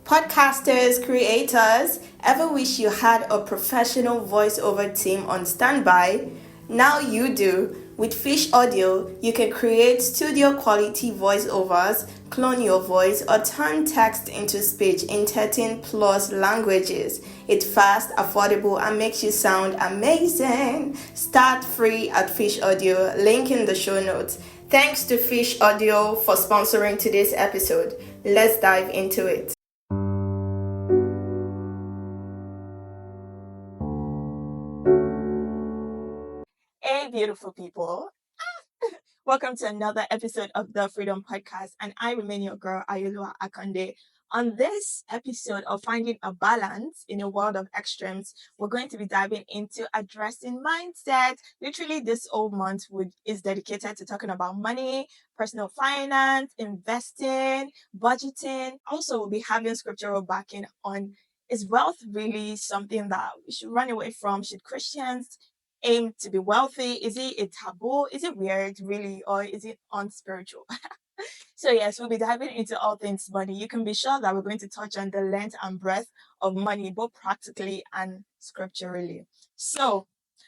Podcasters, creators, ever wish you had a professional voiceover team on standby? Now you do. With Fish Audio, you can create studio quality voiceovers, clone your voice, or turn text into speech in 13 plus languages. It's fast, affordable, and makes you sound amazing. Start free at Fish Audio, link in the show notes. Thanks to Fish Audio for sponsoring today's episode. Let's dive into it. Hey, beautiful people. Welcome to another episode of the Freedom Podcast, and I remain your girl, Ayolua Akande. On this episode of Finding a Balance in a World of Extremes, we're going to be diving into addressing mindset. Literally, this whole month is dedicated to talking about money, personal finance, investing, budgeting. Also, we'll be having scriptural backing on, is wealth really something that we should run away from? Should Christians aim to be wealthy? Is it a taboo? Is it weird, really, or is it unspiritual? So, yes, we'll be diving into all things money. You can be sure that we're going to touch on the length and breadth of money, both practically and scripturally. So,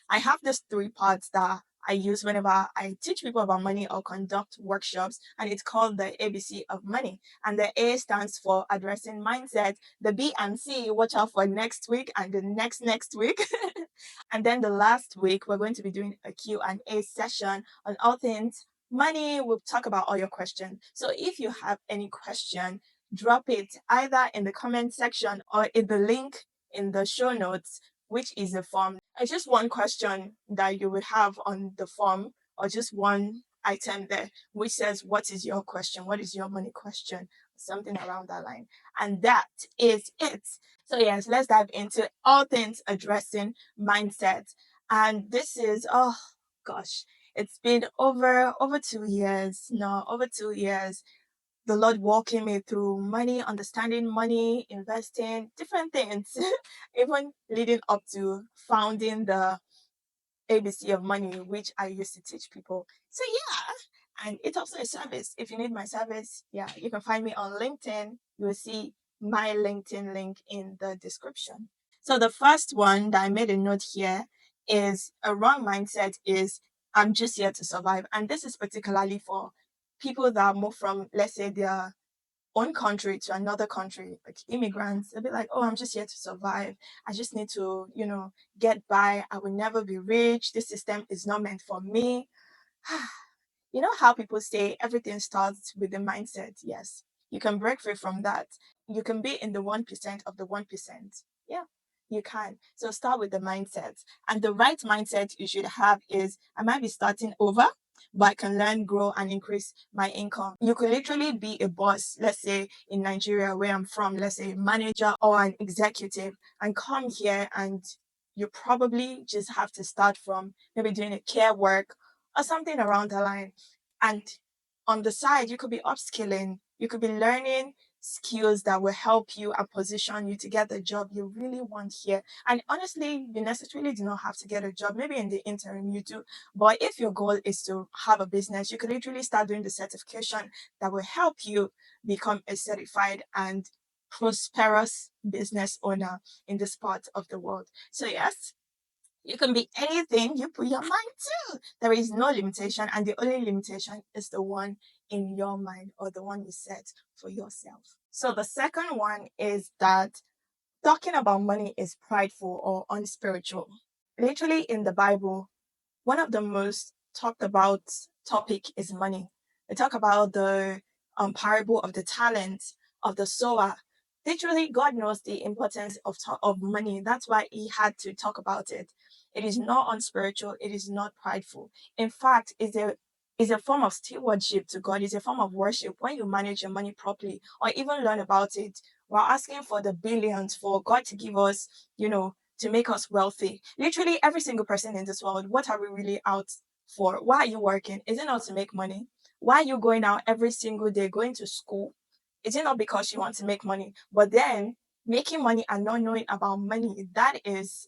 I have these three parts that I use whenever I teach people about money or conduct workshops, and it's called the ABC of money. And the A stands for addressing mindset. The B and C, watch out for next week and the next week. And then the last week, we're going to be doing a Q&A session on all things money. We'll talk about all your questions. So if you have any question, drop it either in the comment section or in the link in the show notes, which is the form. It's just one question that you would have on the form, or just one item there, which says, what is your question? What is your money question? Something around that line. And that is it. So yes, let's dive into all things addressing mindset. And this is, oh gosh, it's been over 2 years. No, over 2 years. The Lord walking me through money, understanding money, investing, different things, even leading up to founding the ABC of money, which I used to teach people. So yeah, and it's also a service. If you need my service, yeah, you can find me on LinkedIn. You will see my LinkedIn link in the description. So the first one that I made a note here is a wrong mindset is I'm just here to survive. And this is particularly for people that move from, let's say, their own country to another country, like immigrants. They'll be like, oh, I'm just here to survive. I just need to, get by. I will never be rich. This system is not meant for me. You know how people say everything starts with the mindset? Yes, you can break free from that. You can be in the 1% of the 1%. Yeah, you can. So start with the mindset. And the right mindset you should have is I might be starting over, but I can learn, grow, and increase my income. You could literally be a boss, let's say in Nigeria, where I'm from, let's say a manager or an executive, and come here and you probably just have to start from maybe doing a care work or something around the line. And on the side, you could be upskilling, you could be learning skills that will help you and position you to get the job you really want here. And honestly, you necessarily do not have to get a job. Maybe in the interim you do. But if your goal is to have a business, you can literally start doing the certification that will help you become a certified and prosperous business owner in this part of the world. So yes, you can be anything you put your mind to. There is no limitation, and the only limitation is the one in your mind or the one you set for yourself. So the second one is that talking about money is prideful or unspiritual. Literally in the Bible, one of the most talked about topic is money. They talk about the parable of the talent of the sower. Literally, God knows the importance of money. That's why He had to talk about it. It is not unspiritual. It is not prideful. In fact, it's a form of stewardship to God. It's a form of worship when you manage your money properly, or even learn about it. We're asking for the billions for God to give us, to make us wealthy. Literally, every single person in this world, what are we really out for? Why are you working? Is it not to make money? Why are you going out every single day, going to school? Is it not because you want to make money? But then making money and not knowing about money, that is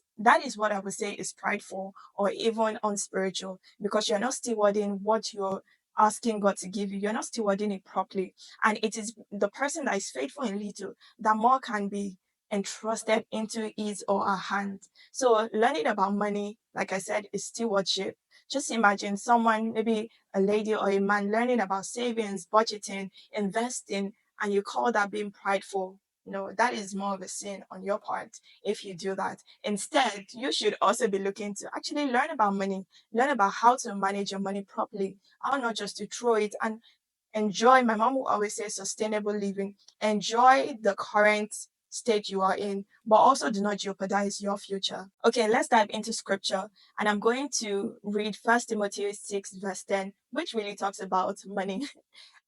what I would say is prideful or even unspiritual, because you're not stewarding what you're asking God to give you, you're not stewarding it properly. And it is the person that is faithful in little that more can be entrusted into his or her hand. So learning about money, like I said, is stewardship. Just imagine someone, maybe a lady or a man, learning about savings, budgeting, investing, and you call that being prideful. No, that is more of a sin on your part if you do that. Instead, you should also be looking to actually learn about money, learn about how to manage your money properly, how not just to throw it and enjoy. My mom will always say sustainable living. Enjoy the current state you are in, but also do not jeopardize your future. Okay, let's dive into scripture. And I'm going to read First Timothy 6, verse 10, which really talks about money.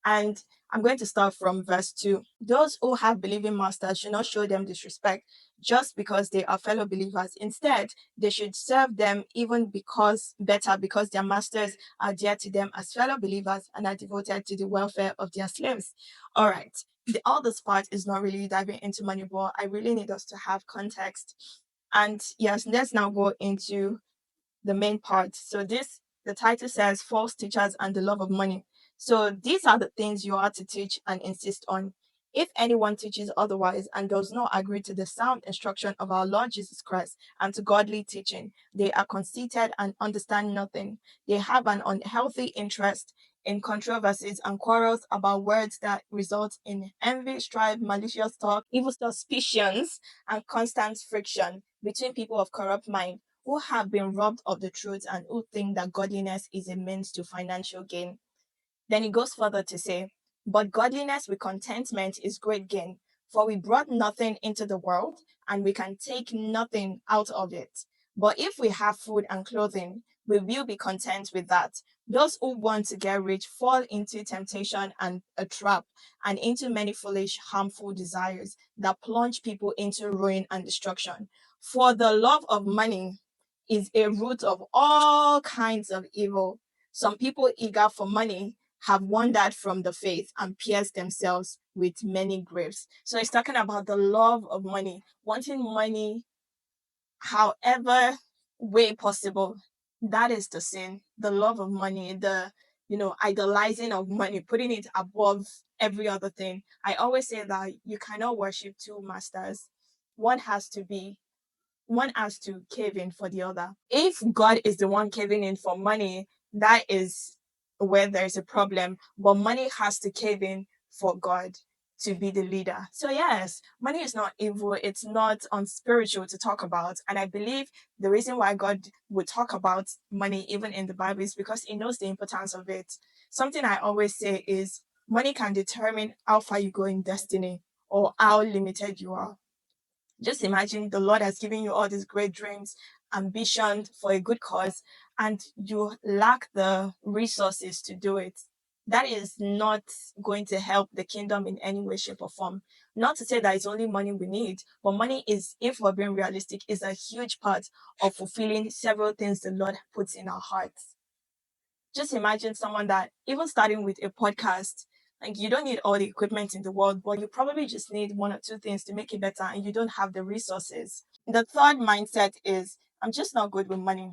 And I'm going to start from verse 2. Those who have believing masters should not show them disrespect just because they are fellow believers. Instead, they should serve them even because their masters are dear to them as fellow believers and are devoted to the welfare of their slaves. All right. All this part is not really diving into money, but I really need us to have context. And yes, let's now go into the main part. So the title says false teachers and the love of money. So these are the things you are to teach and insist on. If anyone teaches otherwise and does not agree to the sound instruction of our Lord Jesus Christ and to godly teaching, they are conceited and understand nothing. They have an unhealthy interest in controversies and quarrels about words that result in envy, strife, malicious talk, evil suspicions, and constant friction between people of corrupt mind who have been robbed of the truth and who think that godliness is a means to financial gain. Then he goes further to say, but godliness with contentment is great gain, for we brought nothing into the world, and we can take nothing out of it. But if we have food and clothing, we will be content with that. Those who want to get rich fall into temptation and a trap, and into many foolish, harmful desires that plunge people into ruin and destruction. For the love of money is a root of all kinds of evil. Some people eager for money have wandered from the faith and pierced themselves with many griefs. So it's talking about the love of money, wanting money however way possible. That is the sin. The love of money, the idolizing of money, putting it above every other thing. I always say that you cannot worship two masters. One has to be one has to cave in for the other. If God is the one caving in for money, that is where there's a problem. But money has to cave in for God to be the leader. So yes, money is not evil. It's not unspiritual to talk about. And I believe the reason why God would talk about money even in the Bible is because he knows the importance of it. Something I always say is money can determine how far you go in destiny or how limited you are. Just imagine the Lord has given you all these great dreams, ambition for a good cause, and you lack the resources to do it. That is not going to help the kingdom in any way, shape, or form. Not to say that it's only money we need, but money is, if we're being realistic, is a huge part of fulfilling several things the Lord puts in our hearts. Just imagine someone that even starting with a podcast, like you don't need all the equipment in the world, but you probably just need one or two things to make it better and you don't have the resources. The third mindset is I'm just not good with money.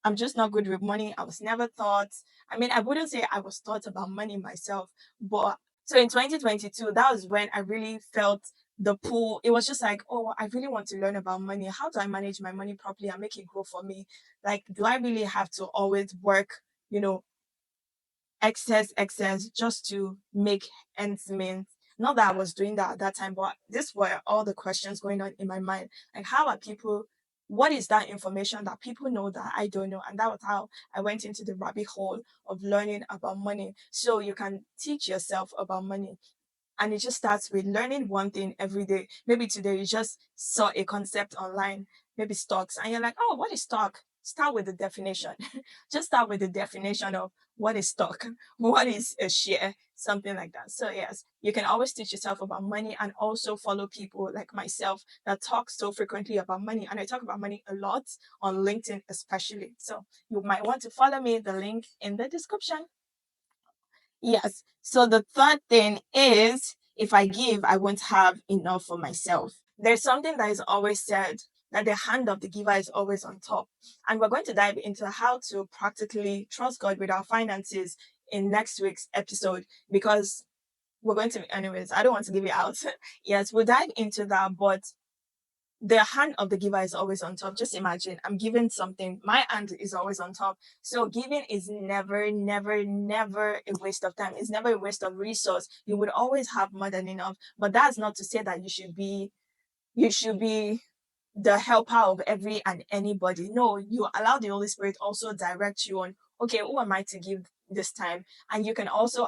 I'm just not good with money. I was never taught. I mean, I wouldn't say I was taught about money myself, but so in 2022, that was when I really felt the pull. It was just like, oh, I really want to learn about money. How do I manage my money properly and make it grow for me? Like, do I really have to always work, you know, excess just to make ends meet? Not that I was doing that at that time, but this were all the questions going on in my mind. Like, how are people? What is that information that people know that I don't know? And that was how I went into the rabbit hole of learning about money. So you can teach yourself about money. And it just starts with learning one thing every day. Maybe today you just saw a concept online, maybe stocks, and you're like, oh, what is stock? Start with the definition. Just start with the definition of what is stock, what is a share, something like that. So yes, you can always teach yourself about money and also follow people like myself that talk so frequently about money. And I talk about money a lot on LinkedIn, especially. So you might want to follow me, the link in the description. Yes. So the third thing is if I give, I won't have enough for myself. There's something that is always said that the hand of the giver is always on top. And we're going to dive into how to practically trust God with our finances in next week's episode, because we're going to, anyways, I don't want to give it out. Yes, we'll dive into that, but the hand of the giver is always on top. Just imagine I'm giving something, my hand is always on top. So giving is never, never, never a waste of time. It's never a waste of resource. You would always have more than enough. But that's not to say that you should be the helper of every and anybody. No, you allow the Holy Spirit also direct you on, okay, who am I to give this time? And you can also,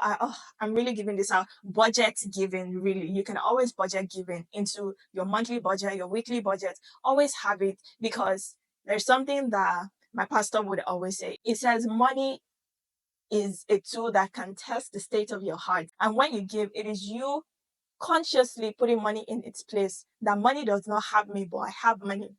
I'm really giving this out. Budget giving, really. You can always budget giving into your monthly budget, your weekly budget. Always have it, because there's something that my pastor would always say. It says money is a tool that can test the state of your heart. And when you give, it is you consciously putting money in its place. That money does not have me, but I have money.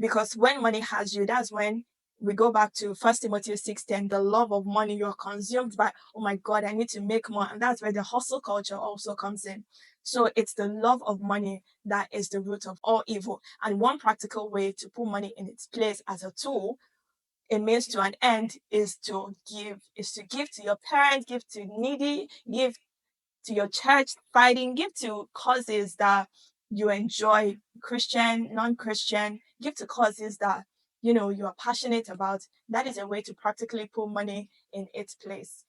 Because when money has you, that's when we go back to 1 Timothy 6:10, the love of money. You're consumed by, oh my God, I need to make more. And that's where the hustle culture also comes in. So it's the love of money that is the root of all evil. And one practical way to put money in its place as a tool, a means to an end, is to give to your parents, give to needy, give to your church fighting, give to causes that you enjoy, Christian, non-Christian, give to causes that you are passionate about. That is a way to practically put money in its place.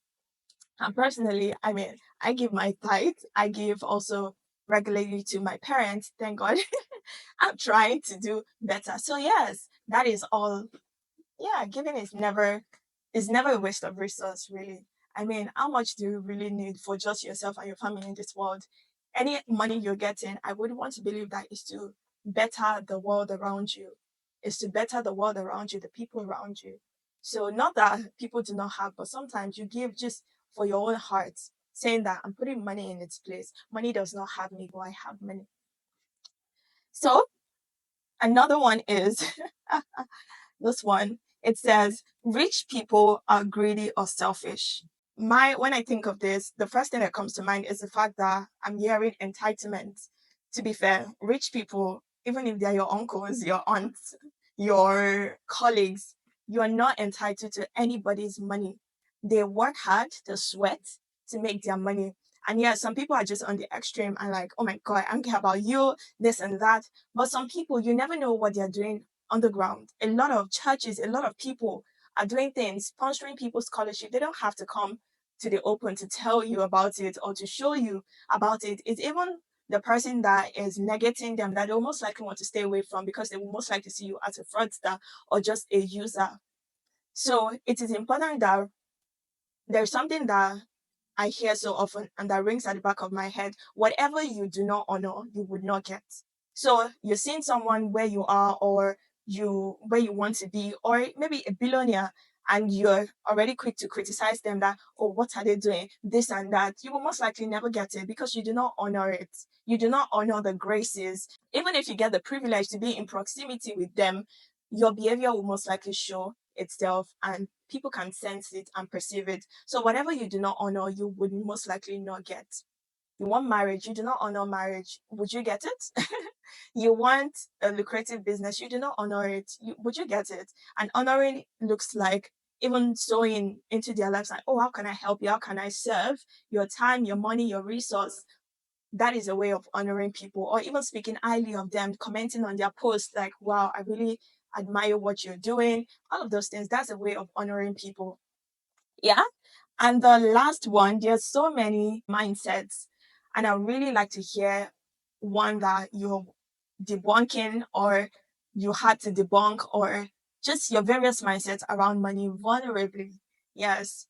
And personally, I mean, I give my tithe, I give also regularly to my parents. Thank God. I'm trying to do better. So yes, that is all. Yeah, giving is never a waste of resource, really. I mean, how much do you really need for just yourself and your family in this world? Any money you're getting, I would want to believe that is to better the world around you. Is to better the world around you, the people around you. So not that people do not have, but sometimes you give just for your own heart, saying that I'm putting money in its place. Money does not have me, but I have money. So another one is this one. It says, rich people are greedy or selfish. When I think of this, the first thing that comes to mind is the fact that I'm hearing entitlement. To be fair, rich people, even if they're your uncles, your aunts, your colleagues, you are not entitled to anybody's money. They work hard, they sweat to make their money. And yeah, some people are just on the extreme and like, oh my God, I don't care about you, this and that. But some people, you never know what they're doing on the ground. A lot of churches, a lot of people are doing things, sponsoring people's scholarship. They don't have to come to the open to tell you about it or to show you about it. It's even the person that is negating them that they'll most likely want to stay away from, because they will most likely see you as a fraudster or just a user. So it is important that there's something that I hear so often and that rings at the back of my head. Whatever you do not honor, you would not get. So you're seeing someone where you are, or you where you want to be, or maybe a billionaire, and you're already quick to criticize them that, oh, what are they doing? This and that. You will most likely never get it because you do not honor it. You do not honor the graces. Even if you get the privilege to be in proximity with them, your behavior will most likely show itself, and people can sense it and perceive it. So whatever you do not honor, you would most likely not get. You want marriage, you do not honor marriage, would you get it? You want a lucrative business, you do not honor it, would you get it? And honoring looks like even sowing into their lives, like, oh, how can I help you? How can I serve? Your time, your money, your resource. That is a way of honoring people, or even speaking highly of them, commenting on their posts like, wow, I really admire what you're doing. All of those things, that's a way of honoring people. Yeah. And the last one, there's so many mindsets, and I really like to hear one that you're debunking, or you had to debunk, or just your various mindsets around money vulnerably. Yes.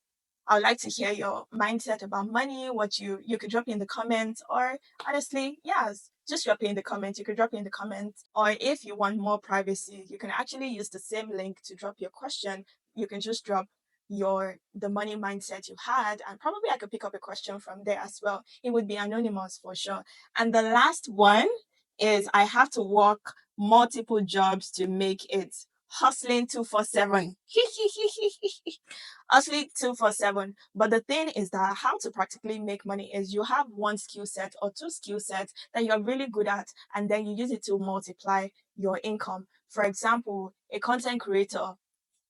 I would like to hear your mindset about money, what you could drop in the comments, or honestly, yes, just drop it in the comments. You could drop it in the comments. Or if you want more privacy, you can actually use the same link to drop your question. You can just drop the money mindset you had, and probably I could pick up a question from there as well. It would be anonymous for sure. And the last one is, I have to work multiple jobs to make it. Hustling 247. Hustling 247. But the thing is that how to practically make money is, you have one skill set or two skill sets that you're really good at, and then you use it to multiply your income. For example, a content creator,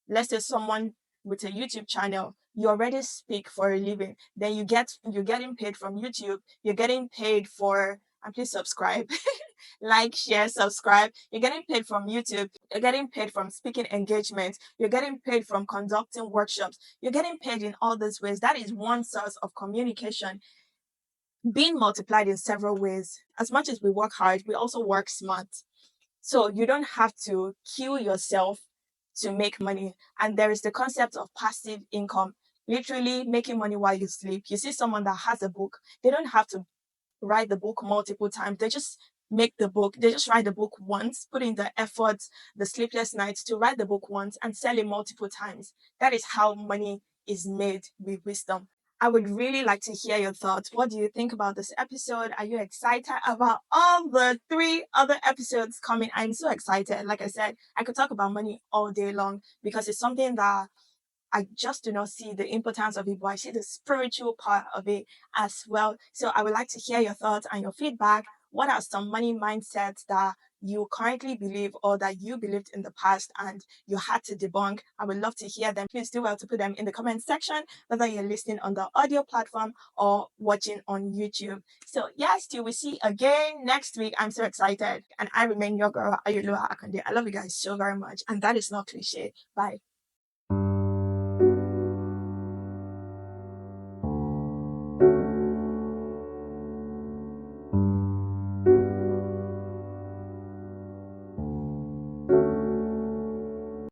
let's say someone with a YouTube channel, you already speak for a living. Then you're getting paid from YouTube, you're getting paid for, and please subscribe, like, share, subscribe. You're getting paid from YouTube, you're getting paid from speaking engagements, you're getting paid from conducting workshops, you're getting paid in all these ways. That is one source of communication being multiplied in several ways. As much as we work hard, we also work smart. So you don't have to kill yourself to make money. And there is the concept of passive income, literally making money while you sleep. You see someone that has a book, they don't have to write the book multiple times. They just make the book. They just write the book once, put in the effort, the sleepless nights to write the book once and sell it multiple times. That is how money is made with wisdom. I would really like to hear your thoughts. What do you think about this episode? Are you excited about all the 3 other episodes coming? I'm so excited. Like I said, I could talk about money all day long because it's something that I just do not see the importance of it, but I see the spiritual part of it as well. So I would like to hear your thoughts and your feedback. What are some money mindsets that you currently believe or that you believed in the past and you had to debunk? I would love to hear them. Please do well to put them in the comment section, whether you're listening on the audio platform or watching on YouTube. So yes, till we see again next week. I'm so excited. And I remain your girl, Ayolua Akande. I love you guys so very much. And that is not cliche. Bye.